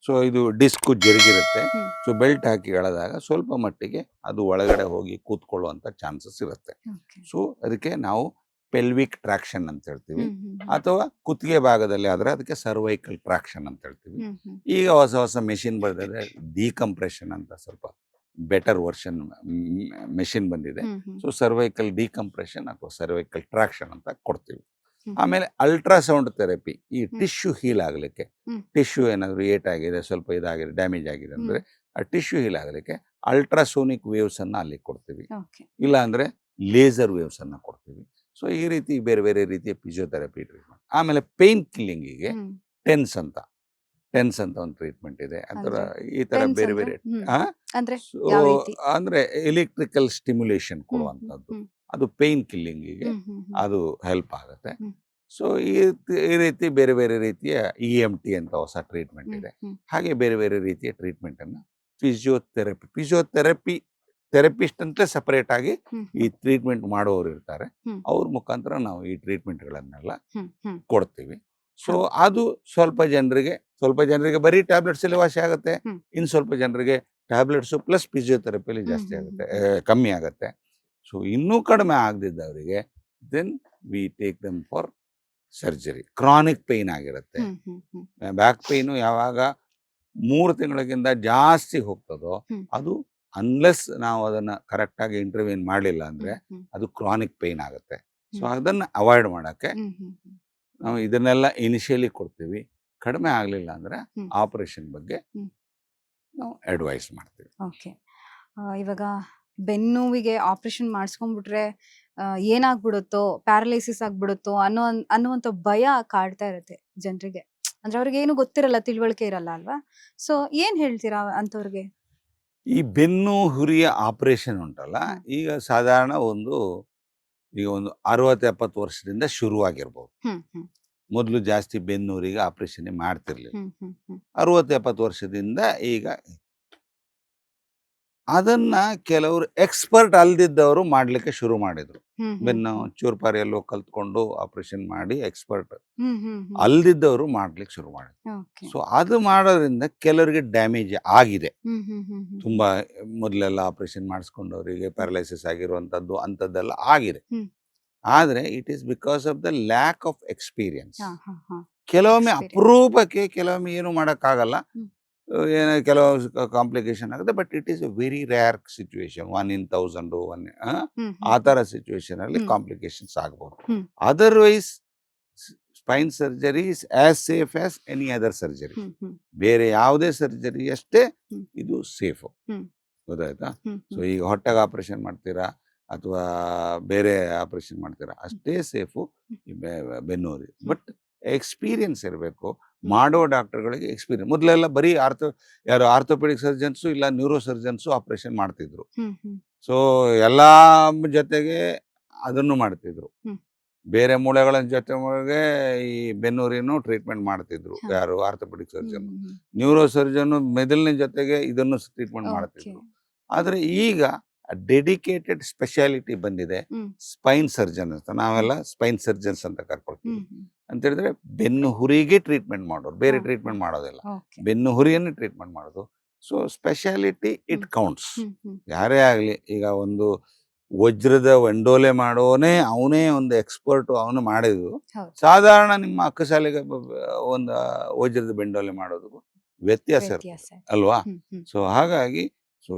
ಸೊ ಇದು ಡಿಸ್ಕು ಜರುಗಿರುತ್ತೆ. ಸೊ ಬೆಲ್ಟ್ ಹಾಕಿ ಎಳೆದಾಗ ಸ್ವಲ್ಪ ಮಟ್ಟಿಗೆ ಅದು ಒಳಗಡೆ ಹೋಗಿ ಕೂತ್ಕೊಳ್ಳುವಂಥ ಚಾನ್ಸಸ್ ಇರುತ್ತೆ. ಸೊ ಅದಕ್ಕೆ ನಾವು ಪೆಲ್ವಿಕ್ ಟ್ರಾಕ್ಷನ್ ಅಂತ ಹೇಳ್ತೀವಿ. ಅಥವಾ ಕುತ್ತಿಗೆ ಭಾಗದಲ್ಲಿ ಆದರೆ ಅದಕ್ಕೆ ಸರ್ವೈಕಲ್ ಟ್ರಾಕ್ಷನ್ ಅಂತ ಹೇಳ್ತೀವಿ. ಈಗ ಹೊಸ ಮೆಷಿನ್ ಬಂದಿದೆ, ಡಿಕಂಪ್ರೆಷನ್ ಅಂತ, ಸ್ವಲ್ಪ ಬೆಟರ್ ವರ್ಷನ್ ಮೆಷಿನ್ ಬಂದಿದೆ. ಸೊ ಸರ್ವೈಕಲ್ ಡಿಕಂಪ್ರೆಷನ್ ಅಥವಾ ಸರ್ವೈಕಲ್ ಟ್ರಾಕ್ಷನ್ ಅಂತ ಕೊಡ್ತೀವಿ. ಆಮೇಲೆ ಅಲ್ಟ್ರಾಸೌಂಡ್ ಥೆರಪಿ, ಈ ಟಿಶ್ಯೂ ಹೀಲ್ ಆಗಲಿಕ್ಕೆ, ಟಿಶ್ಯೂ ಏನಾದರೂ ಏಟಾಗಿದೆ, ಸ್ವಲ್ಪ ಇದಾಗಿದೆ, ಡ್ಯಾಮೇಜ್ ಆಗಿದೆ ಅಂದರೆ ಆ ಟಿಶ್ಯೂ ಹೀಲ್ ಆಗಲಿಕ್ಕೆ ಅಲ್ಟ್ರಾಸೋನಿಕ್ ವೇವ್ಸ್ ಅನ್ನು ಅಲ್ಲಿ ಕೊಡ್ತೀವಿ. ಇಲ್ಲ ಅಂದರೆ ಲೇಸರ್ ವೇವ್ಸ್ ಅನ್ನು ಕೊಡ್ತೀವಿ. ಸೊ ಈ ರೀತಿ ಬೇರೆ ಬೇರೆ ರೀತಿಯ ಫಿಸಿಯೋಥೆರಪಿ ಟ್ರೀಟ್ಮೆಂಟ್. ಆಮೇಲೆ ಪೇನ್ ಕಿಲ್ಲಿಂಗಿಗೆ ಟೆನ್ಸ್ ಅಂತ, ಟೆನ್ಸ್ ಅಂತ ಒಂದು ಟ್ರೀಟ್ಮೆಂಟ್ ಇದೆ. ಅದರ ಈ ತರ ಟೆನ್ಸ್ ಬೇರೆ ಅಂದ್ರೆ ಬೇರೆ ಹ್ಮ್ ಅಂದ್ರೆ ಸೊ ಯಾವ ರೀತಿ? ಅಂದ್ರೆ ಎಲೆಕ್ಟ್ರಿಕಲ್ ಸ್ಟಿಮ್ಯುಲೇಷನ್ ಹ್ಮ್ ಹ್ಮ್ ಕೊಡುವಂಥದ್ದು. ಹ್ಮ್ ಅದು ಪೇನ್ ಕಿಲ್ಲಿಂಗಿಗೆ ಹ್ಮ್ ಹ್ಮ್ ಹ್ಮ್ ಅದು ಹೆಲ್ಪ್ ಆಗುತ್ತೆ. ಹ್ಮ್ ಸೊ ಈ ರೀತಿ ಬೇರೆ ಬೇರೆ ರೀತಿಯ EMT ಅಂತ ಹೊಸ ಟ್ರೀಟ್ಮೆಂಟ್ ಹ್ಮ್ ಇದೆ. ಹ್ಮ್ ಹಾಗೆ ಬೇರೆ ಬೇರೆ ರೀತಿಯ ಟ್ರೀಟ್ಮೆಂಟ್ ಅನ್ನ ಫಿಸಿಯೋಥೆರಪಿ ಥೆರಪಿಸ್ಟ್ ಅಂತ ಸಪರೇಟ್ ಆಗಿ ಹ್ಮ್ ಈ ಟ್ರೀಟ್ಮೆಂಟ್ ಮಾಡೋರು ಇರ್ತಾರೆ. ಹ್ಮ್ ಅವ್ರ ಮುಖಾಂತರ ನಾವು ಈ ಟ್ರೀಟ್ಮೆಂಟ್ಗಳನ್ನೆಲ್ಲ ಹ್ಮ್ ಹ್ಮ್ ಕೊಡ್ತೀವಿ. ಸೊ ಹೌದು. ಅದು ಸ್ವಲ್ಪ ಜನರಿಗೆ ಬರೀ ಟ್ಯಾಬ್ಲೆಟ್ಸ್ ಅಲ್ಲಿ ವಾಸಿ ಆಗುತ್ತೆ. ಹ್ಮ್ ಇನ್ನು ಸ್ವಲ್ಪ ಜನರಿಗೆ ಟ್ಯಾಬ್ಲೆಟ್ಸ್ ಪ್ಲಸ್ ಫಿಸಿಯೋಥೆರಪಿಲಿ ಹ್ಮ್ ಜಾಸ್ತಿ ಹ್ಮ್ ಆಗುತ್ತೆ, ಹ್ಮ್ ಕಮ್ಮಿ ಆಗುತ್ತೆ. ಸೊ ಇನ್ನೂ ಕಡಿಮೆ ಆಗದಿದ್ದವರಿಗೆ then we take them for surgery. Chronic pain ಆಗಿರುತ್ತೆ. ಹ್ಮ್ ಹ್ಮ್ ಹ್ಮ್ ಬ್ಯಾಕ್ ಪೇಯ್ನು ಯಾವಾಗ 3 ತಿಂಗಳಿಗಿಂತ ಜಾಸ್ತಿ ಹೋಗ್ತದೋ ಹ್ಮ್ ಅದು ಅನ್ಲೆಸ್ ನಾವು ಅದನ್ನ ಕರೆಕ್ಟಾಗಿ ಇಂಟರ್ವ್ಯೂನ್ ಮಾಡಲಿಲ್ಲ ಅಂದರೆ ಹ್ಮ್ ಹ್ಮ್ ಅದು ಕ್ರಾನಿಕ್ ಪೇಯ್ನ್ ಆಗುತ್ತೆ. ಸೊ ಹ್ಮ್ ಅದನ್ನು ಅವಾಯ್ಡ್ ಮಾಡೋಕ್ಕೆ ಹ್ಮ್ ಹ್ಮ್ ಹ್ಮ್ ನಾವು ಇದನ್ನೆಲ್ಲ ಇನಿಷಿಯಲಿ ಕೊಡ್ತೀವಿ. ಕಡಿಮೆ ಆಗಲಿಲ್ಲ ಅಂದರೆ ಹ್ಮ್ ಆಪರೇಷನ್ ಬಗ್ಗೆ ಹ್ಮ್ ನಾವು ಅಡ್ವೈಸ್ ಮಾಡ್ತೀವಿ. ಓಕೆ. ಇವಾಗ ಬೆನ್ನೋವಿಗೆ ಆಪರೇಷನ್ ಮಾಡಿಸ್ಕೊಂಡ್ಬಿಟ್ರೆ ಏನಾಗ್ಬಿಡುತ್ತೋ, ಪ್ಯಾರಲೈಸಿಸ್ ಆಗ್ಬಿಡುತ್ತೋ ಅನ್ನುವಂಥ ಭಯ ಕಾಡ್ತಾ ಇರುತ್ತೆ ಜನರಿಗೆ. ಅಂದ್ರೆ ಅವ್ರಿಗೆ ಏನು ಗೊತ್ತಿರಲ್ಲ, ತಿಳುವಳಿಕೆ ಇರಲ್ಲ ಅಲ್ವಾ? ಸೊ ಏನ್ ಹೇಳ್ತೀರಾ ಅಂಥವ್ರಿಗೆ? ಈ ಬೆನ್ನು ಹುರಿಯ ಆಪರೇಷನ್ ಉಂಟಲ್ಲ, ಹ. ಈಗ ಸಾಧಾರಣ ಈಗ ಒಂದು 60-70 ವರ್ಷದಿಂದ ಶುರುವಾಗಿರ್ಬೋದು. ಹ್ಮ್ ಹ್ಮ್ ಮೊದಲು ಜಾಸ್ತಿ ಬೆನ್ನುರಿಗೆ ಆಪರೇಷನ್ ಮಾಡ್ತಿರ್ಲಿಲ್ಲ. ಹ್ಮ್ ಹ್ಮ್ ಹ್ಮ್ 60-70 ವರ್ಷದಿಂದ ಈಗ ಅದನ್ನ ಕೆಲವರು ಎಕ್ಸ್ಪರ್ಟ್ ಅಲ್ದಿದ್ದವರು ಮಾಡ್ಲಿಕ್ಕೆ ಶುರು ಮಾಡಿದ್ರು. ಹ್ಮ್ ಹ್ಮ್ ಬೆನ್ನು ಚೂರ್ಪಾರಿ ಎಲ್ಲೋ ಕಲ್ತ್ಕೊಂಡು ಆಪರೇಷನ್ ಮಾಡಿ ಎಕ್ಸ್ಪರ್ಟ್ ಹ್ಮ್ ಹ್ಮ್ ಹ್ಮ್ ಅಲ್ದಿದ್ದವರು ಮಾಡ್ಲಿಕ್ಕೆ ಶುರು ಮಾಡಿದ್ರು. ಓಕೆ. ಸೊ ಅದು ಮಾಡೋದ್ರಿಂದ ಕೆಲವರಿಗೆ ಡ್ಯಾಮೇಜ್ ಆಗಿದೆ. ಹ್ಮ್ ಹ್ಮ್ ಹ್ಮ್ ಹ್ಮ್ ತುಂಬಾ ಮೊದಲೆಲ್ಲ ಆಪರೇಷನ್ ಮಾಡಿಸ್ಕೊಂಡವರಿಗೆ ಪ್ಯಾರಲೈಸಿಸ್ ಆಗಿರುವಂಥದ್ದು ಅಂಥದ್ದೆಲ್ಲ ಆಗಿದೆ. ಹ್ಮ್. ಆದರೆ it is because of the lack of experience. ಹಾ ಹಾ ಹಾ ಕೆಲವೊಮ್ಮೆ Experience. ಅಪರೂಪಕ್ಕೆ ಕೆಲವೊಮ್ಮೆ ಏನು ಮಾಡೋಕ್ಕಾಗಲ್ಲ, ಹ್ಮ್. ಏನೋ ಕೆಲವು ಕಾಂಪ್ಲಿಕೇಶನ್ ಆಗುತ್ತೆ. But it is a very rare situation, 1 in 1000 hmm ಆ ಹ್ಮ್ ಥರ ಸಿಚುವೇಶನ್ ಅಲ್ಲಿ ಹ್ಮ್. ಕಾಂಪ್ಲಿಕೇಶನ್ಸ್ ಆಗ್ಬೋದು. Hmm. Otherwise spine surgery is as safe as any other surgery. Hmm hmm ಬೇರೆ ಯಾವುದೇ ಸರ್ಜರಿ ಅಷ್ಟೇ ಹ್ಮ್. ಇದು ಸೇಫು. ಹ್ಮ್. ಗೊತ್ತಾಯ್ತಾ? ಹ್ಮ್ ಸೊ ಹ್ಮ್ ಈಗ ಹೊಟ್ಟೆಗೆ ಆಪರೇಷನ್ ಮಾಡ್ತೀರಾ ಅಥವಾ ಬೇರೆ ಆಪರೇಷನ್ ಮಾಡ್ತೀರಾ ಅಷ್ಟೇ ಸೇಫು ಈ ಬೆನ್ನೂರಿ. ಬಟ್ ಎಕ್ಸ್ಪೀರಿಯನ್ಸ್ ಇರಬೇಕು. ಮಾಡೋ ಡಾಕ್ಟರ್ಗಳಿಗೆ ಎಕ್ಸ್ಪೀರಿಯನ್ಸ್. ಮೊದಲೆಲ್ಲ ಬರೀ ಆರ್ಥೋಪೆಡಿಕ್ ಸರ್ಜನ್ಸು ಇಲ್ಲ ನ್ಯೂರೋ ಸರ್ಜನ್ಸು ಆಪರೇಷನ್ ಮಾಡ್ತಿದ್ರು. ಹ್ಮ್ ಹ್ಮ್ ಸೊ ಎಲ್ಲ ಜೊತೆಗೆ ಅದನ್ನು ಮಾಡ್ತಿದ್ರು. ಹ್ಮ್. ಬೇರೆ ಮೂಳೆಗಳ ಜೊತೆಗೆ ಈ ಬೆನ್ನೂರಿನೂ ಟ್ರೀಟ್ಮೆಂಟ್ ಮಾಡ್ತಿದ್ರು. ಹಾ. ಯಾರು ಆರ್ಥೋಪೆಡಿಕ್ ಸರ್ಜನ್. ಹ್ಮ್ ಹ್ಮ್ ನ್ಯೂರೋ ಸರ್ಜನ್ ಮೆದುಳಿನ ಜೊತೆಗೆ ಇದನ್ನು ಟ್ರೀಟ್ಮೆಂಟ್ ಓಕೆ. ಮಾಡ್ತಿದ್ರು. ಆದರೆ ಈಗ ಡೆಡಿಕೇಟೆಡ್ ಸ್ಪೆಷಾಲಿಟಿ ಬಂದಿದೆ. ಹ್ಮ್ ಸ್ಪೈನ್ ಸರ್ಜನ್ ಅಂತ ನಾವೆಲ್ಲ ಸ್ಪೈನ್ ಸರ್ಜನ್ಸ್ ಅಂತ ಕರ್ಕೊಳ್ತೀವಿ. ಹ್ಮ್ ಹ್ಮ್ ಅಂತ ಹೇಳಿದ್ರೆ ಬೆನ್ನು ಹುರಿಗೆ ಟ್ರೀಟ್ಮೆಂಟ್ ಮಾಡೋರು, ಬೇರೆ ಹಾ. ಟ್ರೀಟ್ಮೆಂಟ್ ಮಾಡೋದಿಲ್ಲ. ಓಕೆ. ಬೆನ್ನು ಹುರಿಯನ್ನು ಟ್ರೀಟ್ಮೆಂಟ್ ಮಾಡೋದು. So speciality it counts. Hmm hmm ಯಾರೇ ಆಗಲಿ, ಈಗ ಒಂದು ವಜ್ರದ ವೆಂಡೋಲೆ ಮಾಡೋನೇ ಅವನೇ ಒಂದು ಎಕ್ಸ್ಪರ್ಟು, ಅವನು ಮಾಡಿದ್ರು. ಹೌದು. ಸಾಧಾರಣ ನಿಮ್ಮ ಅಕ್ಕಸಾಲಿಗೆ ಒಂದು ವಜ್ರದ ಬೆಂಡೋಲೆ ಮಾಡೋದಕ್ಕೂ ವ್ಯತ್ಯಾಸ ಇರ್ತದೆ ವ್ಯತ್ಯಾಸ ಇದೆ. ಅಲ್ವಾ? ಹ್ಮ್ ಹ್ಮ್ ಸೊ ಹಾಗಾಗಿ ಸೊ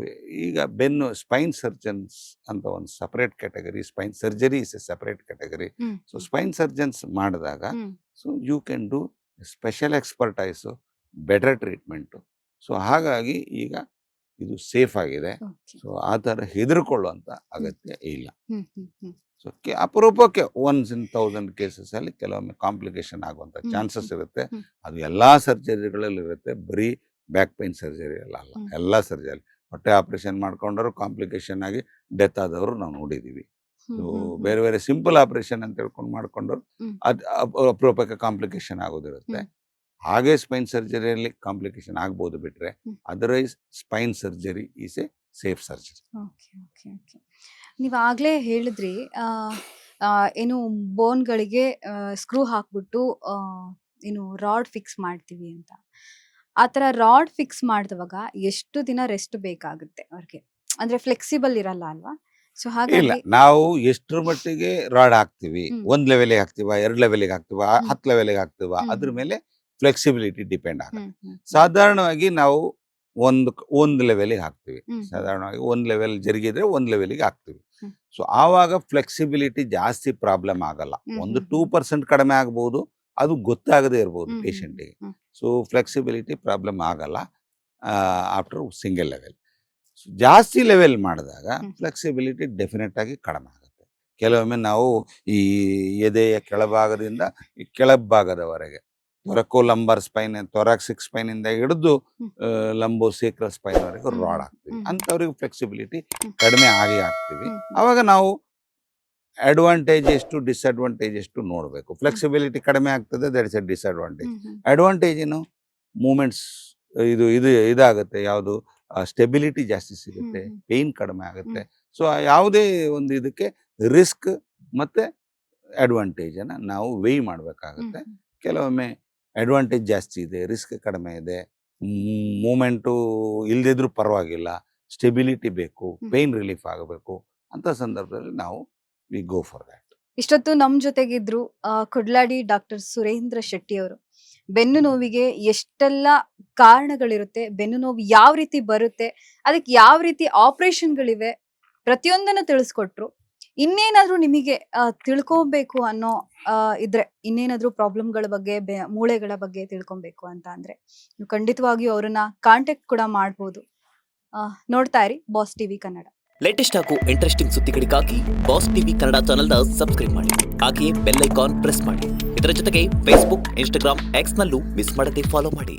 ಈಗ ಬೆನ್ನು ಸ್ಪೈನ್ ಸರ್ಜನ್ಸ್ ಅಂತ ಒಂದು separate category, spine surgery is a separate category. Hmm so spine surgeons ಮಾಡಿದಾಗ hmm so you can do special expertise, better treatment. So ಹಾಗಾಗಿ ಈಗ ಇದು ಸೇಫ್ ಆಗಿದೆ. ಓಕೆ. ಸೊ ಆ ಥರ ಹೆದರ್ಕೊಳ್ಳುವಂಥ ಅಗತ್ಯ ಇಲ್ಲ. ಹ್ಮ್ ಹ್ಮ್ ಹ್ಮ್ ಸೊ ಅಪರೂಪಕ್ಕೆ 1 in 1000 ಕೇಸಸಲ್ಲಿ ಕೆಲವೊಮ್ಮೆ ಕಾಂಪ್ಲಿಕೇಶನ್ ಆಗುವಂಥ ಹ್ಮ್ ಚಾನ್ಸಸ್ ಇರುತ್ತೆ. ಹ್ಮ್. ಅದು ಎಲ್ಲ ಸರ್ಜರಿಗಳಲ್ಲಿ ಇರುತ್ತೆ, ಬರೀ ಬ್ಯಾಕ್ ಪೈನ್ ಸರ್ಜರಿ ಅಲ್ಲ. ಹ್ಮ್. ಎಲ್ಲ ಸರ್ಜರಿ, ಹೊಟ್ಟೆ ಆಪರೇಷನ್ ಮಾಡ್ಕೊಂಡವರು ಕಾಂಪ್ಲಿಕೇಶನ್ ಆಗಿ ಡೆತ್ ಆದವರು ನಾವು ನೋಡಿದ್ದೀವಿ. ಹ್ಮ್ ಸೊ ಹ್ಮ್ ಹ್ಮ್ ಬೇರೆ ಬೇರೆ ಸಿಂಪಲ್ ಆಪರೇಷನ್ ಅಂತ ಹೇಳ್ಕೊಂಡು ಮಾಡ್ಕೊಂಡವ್ರು ಹ್ಮ್. ಅದು ಅಪರೂಪಕ್ಕೆ ಕಾಂಪ್ಲಿಕೇಶನ್ ಆಗೋದಿರುತ್ತೆ. ಹ್ಮ್. ಹಾಗೆ ಸ್ಪೈನ್ ಸರ್ಜರಿಯಲ್ಲಿ ಕಾಂಪ್ಲಿಕೇಶನ್ ಆಗ್ಬೋದು ಬಿಟ್ರೆ, hmm. Otherwise spine surgery is a safe surgery. Okay okay okay. ನೀವು ಆಗ್ಲೇ ಹೇಳಿದ್ರಿ ಆ, ಆ, ಏನು ಬೋನ್ಗಳಿಗೆ ಸ್ಕ್ರೂ ಹಾಕ್ಬಿಟ್ಟು ಏನು ರಾಡ್ ಫಿಕ್ಸ್ ಮಾಡ್ತೀವಿ ಅಂತ. ಆ ಥರ ರಾಡ್ ಫಿಕ್ಸ್ ಮಾಡಿದವಾಗ ಎಷ್ಟು ದಿನ ರೆಸ್ಟ್ ಬೇಕಾಗುತ್ತೆ ಅವ್ರಿಗೆ? ಅಂದ್ರೆ ಫ್ಲೆಕ್ಸಿಬಲ್ ಇರಲ್ಲ ಅಲ್ವಾ? ಸೊ ಇಲ್ಲ, ಹಾಗಾಗಿ ನಾವು ಎಷ್ಟರ ಮಟ್ಟಿಗೆ ರಾಡ್ ಹಾಕ್ತಿವಿ, ಹ್ಮ್ 1 ಲೆವೆಲಿಗೆ ಹಾಕ್ತಿವ, 2 ಲೆವೆಲಿಗೆ ಹಾಕ್ತಿವ, ಹ್ಮ್ 10 ಲೆವೆಲಿಗೆ ಹಾಕ್ತಿವ, ಹ್ಮ್ ಅದ್ರ ಹ್ಮ್ ಮೇಲೆ ಫ್ಲೆಕ್ಸಿಬಿಲಿಟಿ ಡಿಪೆಂಡ್ ಆಗುತ್ತೆ. ಹ್ಮ್ ಹ್ಮ್ ಹ್ಮ್ ಸಾಧಾರಣವಾಗಿ ನಾವು ಒಂದು ಲೆವೆಲಿಗೆ ಹಾಕ್ತಿವಿ. ಹ್ಮ್ ಹ್ಮ್ ಸಾಧಾರಣವಾಗಿ 1 ಲೆವೆಲ್ ಜರುಗಿದ್ರೆ 1 ಲೆವೆಲಿಗೆ ಹಾಕ್ತಿವಿ. ಹ್ಮ್ ಸೊ ಆವಾಗ ಫ್ಲೆಕ್ಸಿಬಿಲಿಟಿ ಜಾಸ್ತಿ ಪ್ರಾಬ್ಲಮ್ ಆಗಲ್ಲ. ಹ್ಮ್ ಒಂದು ಹ್ಮ್ 2% ಕಡಿಮೆ ಆಗ್ಬೋದು, ಅದು ಗೊತ್ತಾಗದೇ ಇರ್ಬೋದು ಹ್ಮ್ ಹ್ಮ್ ಪೇಷಂಟಿಗೆ. ಹ್ಮ್ ಸೊ ಫ್ಲೆಕ್ಸಿಬಿಲಿಟಿ ಪ್ರಾಬ್ಲಮ್ ಆಗಲ್ಲ ಆಫ್ಟರ್ ಸಿಂಗಲ್ ಲೆವೆಲ್. ಜಾಸ್ತಿ ಲೆವೆಲ್ ಮಾಡಿದಾಗ ಹ್ಮ್ ಫ್ಲೆಕ್ಸಿಬಿಲಿಟಿ ಡೆಫಿನೆಟ್ ಆಗಿ ಕಡಿಮೆ ಆಗುತ್ತೆ. ಕೆಲವೊಮ್ಮೆ ನಾವು ಈ ಎದೆಯ ಕೆಳಭಾಗದಿಂದ ಈ ಕೆಳಭಾಗದವರೆಗೆ ತೊರಕೋಲಂಬರ್ ಸ್ಪೈನ್, ತೊರಾಕ್ಸಿಕ್ ಸ್ಪೈನ್ ಇಂದ ಹಿಡಿದು ಹ್ಮ್. ಲಂಬೋ ಸೇಕ್ರಲ್ ಸ್ಪೈನ್ ವರೆಗೂ ಹ್ಮ್. ರಾಡ್ ಹಾಕ್ತಿವಿ. ಹ್ಮ್. ಅಂತವ್ರಿಗೆ ಫ್ಲೆಕ್ಸಿಬಿಲಿಟಿ ಹ್ಮ್. ಕಡಿಮೆ ಆಗಿ ಹಾಕ್ತಿವಿ. ಹ್ಮ್. ಅವಾಗ ನಾವು ಅಡ್ವಾಂಟೇಜ್ ಎಷ್ಟು ಡಿಸ್ಅಡ್ವಾಂಟೇಜ್ ಎಷ್ಟು ನೋಡಬೇಕು. ಫ್ಲೆಕ್ಸಿಬಿಲಿಟಿ ಕಡಿಮೆ ಆಗ್ತದೆ, that is A disadvantage. Advantage ಏನು, ಮೂಮೆಂಟ್ಸ್ ಇದು ಇದು ಇದಾಗುತ್ತೆ, ಯಾವುದು ಸ್ಟೆಬಿಲಿಟಿ ಜಾಸ್ತಿ ಸಿಗುತ್ತೆ, ಹ್ಮ್. ಪೇಯ್ನ್ ಕಡಿಮೆ ಆಗುತ್ತೆ. ಸೊ ಯಾವುದೇ ಒಂದು ಇದಕ್ಕೆ ರಿಸ್ಕ್ ಮತ್ತೆ ಅಡ್ವಾಂಟೇಜ್ ಅನ್ನ ನಾವು ವೇಯ್ ಮಾಡಬೇಕಾಗುತ್ತೆ. ಕೆಲವೊಮ್ಮೆ ಅಡ್ವಾಂಟೇಜ್ ಜಾಸ್ತಿ ಇದೆ, ರಿಸ್ಕ್ ಕಡಿಮೆ ಇದೆ, ಮೂಮೆಂಟು ಇಲ್ದಿದ್ರು ಪರವಾಗಿಲ್ಲ, ಸ್ಟೆಬಿಲಿಟಿ ಬೇಕು, ಪೇಯ್ನ್ ರಿಲೀಫ್ ಆಗಬೇಕು, ಅಂತ ಸಂದರ್ಭದಲ್ಲಿ ನಾವು ವಿ ಗೋ ಫಾರ್ ದ್ಯಾಟ್. ಇಷ್ಟೊತ್ತು ನಮ್ ಜೊತೆಗಿದ್ರು ಕುಡ್ಲಾಡಿ ಡಾಕ್ಟರ್ ಸುರೇಂದ್ರ ಶೆಟ್ಟಿ ಅವರು. ಬೆನ್ನು ನೋವಿಗೆ ಎಷ್ಟೆಲ್ಲ ಕಾರಣಗಳಿರುತ್ತೆ, ಬೆನ್ನು ನೋವು ಯಾವ ರೀತಿ ಬರುತ್ತೆ, ಅದಕ್ಕೆ ಯಾವ ರೀತಿ ಆಪರೇಷನ್ಗಳಿವೆ, ಪ್ರತಿಯೊಂದನ್ನು ತಿಳಿಸ್ಕೊಟ್ರು. ಇನ್ನೇನಾದ್ರೂ ನಿಮಗೆ ತಿಳ್ಕೊಬೇಕು ಅನ್ನೋ ಇದ್ರೆ, ಇನ್ನೇನಾದ್ರೂ ಪ್ರಾಬ್ಲಮ್ಗಳ ಬಗ್ಗೆ, ಮೂಳೆಗಳ ಬಗ್ಗೆ ತಿಳ್ಕೊಬೇಕು ಅಂತ ಅಂದ್ರೆ ನೀವು ಖಂಡಿತವಾಗಿಯೂ ಅವರನ್ನ ಕಾಂಟ್ಯಾಕ್ಟ್ ಕೂಡ ಮಾಡ್ಬೋದು. ನೋಡ್ತಾ ಇರಿ ಬಾಸ್ ಟಿವಿ ಕನ್ನಡ. ಲೇಟೆಸ್ಟ್ ಹಾಗೂ ಇಂಟ್ರೆಸ್ಟಿಂಗ್ ಸುದ್ದಿಗಳಿಗಾಗಿ ಬಾಸ್ ಟಿವಿ ಕನ್ನಡ ಚಾನೆಲ್ನ ಸಬ್ಸ್ಕ್ರೈಬ್ ಮಾಡಿ. ಹಾಗೆಯೇ ಬೆಲ್ ಐಕಾನ್ ಪ್ರೆಸ್ ಮಾಡಿ. ಇದರ ಜೊತೆಗೆ ಫೇಸ್ಬುಕ್, ಇನ್ಸ್ಟಾಗ್ರಾಮ್, ಎಕ್ಸ್ ನಲ್ಲೂ ಮಿಸ್ ಮಾಡದೆ ಫಾಲೋ ಮಾಡಿ.